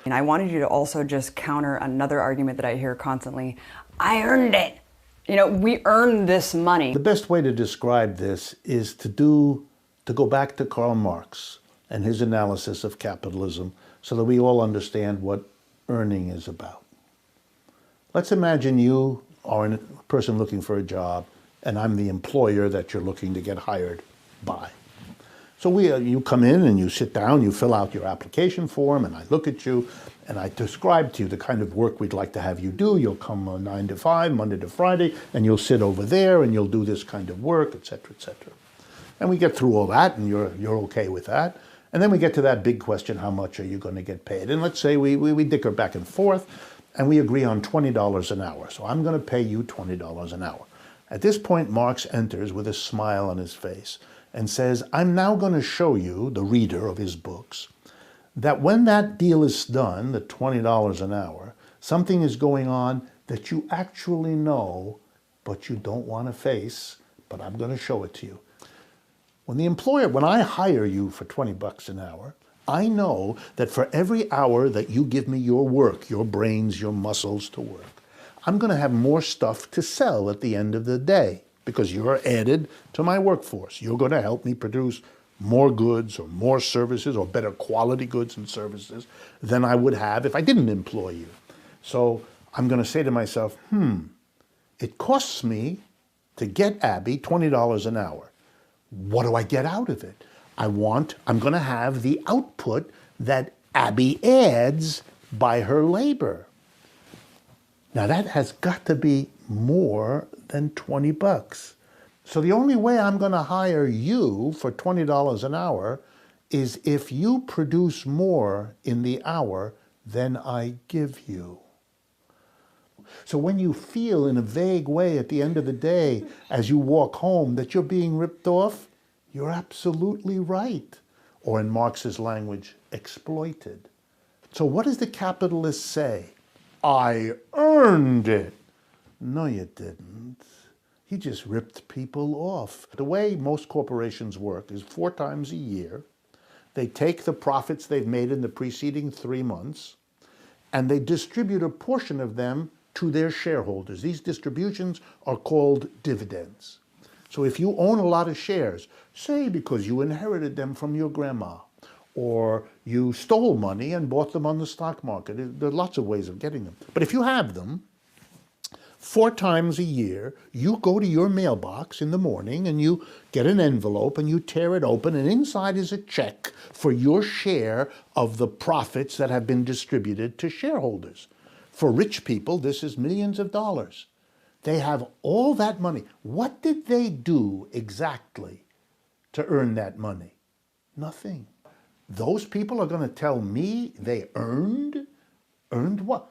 And I wanted you to also just counter another argument that I hear constantly. I earned it. You know, we earn this money. The best way to describe this is to go back to Karl Marx and his analysis of capitalism so that we all understand what earning is about. Let's imagine you are a person looking for a job and I'm the employer that you're looking to get hired by. So you come in and you sit down, you fill out your application form, and I look at you and I describe to you the kind of work we'd like to have you do. You'll come 9 to 5, Monday to Friday, and you'll sit over there and you'll do this kind of work, et cetera, et cetera. And we get through all that and you're okay with that. And then we get to that big question, how much are you going to get paid? And let's say we dicker back and forth and we agree on $20 an hour. So I'm going to pay you $20 an hour. At this point, Marx enters with a smile on his face and says, I'm now going to show you, the reader of his books, that when that deal is done, the $20 an hour, something is going on that you actually know, but you don't want to face, but I'm going to show it to you. When I hire you for 20 bucks an hour, I know that for every hour that you give me your work, your brains, your muscles to work, I'm going to have more stuff to sell at the end of the day because you're added to my workforce. You're going to help me produce more goods or more services or better quality goods and services than I would have if I didn't employ you. So I'm going to say to myself, it costs me to get Abby $20 an hour. What do I get out of it? I'm going to have the output that Abby adds by her labor. Now that has got to be more than 20 bucks. So the only way I'm going to hire you for $20 an hour is if you produce more in the hour than I give you. So when you feel in a vague way at the end of the day as you walk home that you're being ripped off, you're absolutely right. Or in Marx's language, exploited. So what does the capitalist say? I earned it. No, you didn't. He just ripped people off. The way most corporations work is 4 times a year. They take the profits they've made in the preceding 3 months, and they distribute a portion of them to their shareholders. These distributions are called dividends. So if you own a lot of shares, say because you inherited them from your grandma, or you stole money and bought them on the stock market. There are lots of ways of getting them. But if you have them, 4 times a year, you go to your mailbox in the morning and you get an envelope and you tear it open, and inside is a check for your share of the profits that have been distributed to shareholders. For rich people, this is millions of dollars. They have all that money. What did they do exactly to earn that money? Nothing. Those people are going to tell me they earned? Earned what?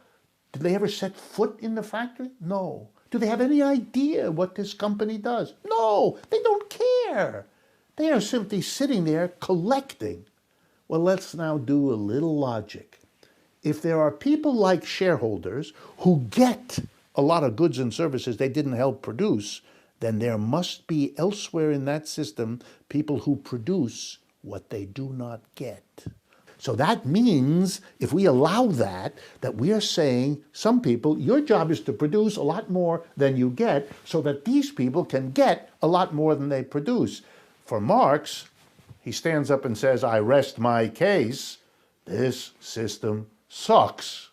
Did they ever set foot in the factory? No. Do they have any idea what this company does? No, they don't care. They are simply sitting there collecting. Well, let's now do a little logic. If there are people like shareholders who get a lot of goods and services they didn't help produce, then there must be elsewhere in that system people who produce what they do not get. So that means if we allow that we are saying some people, your job is to produce a lot more than you get so that these people can get a lot more than they produce. For Marx, he stands up and says, I rest my case. This system sucks.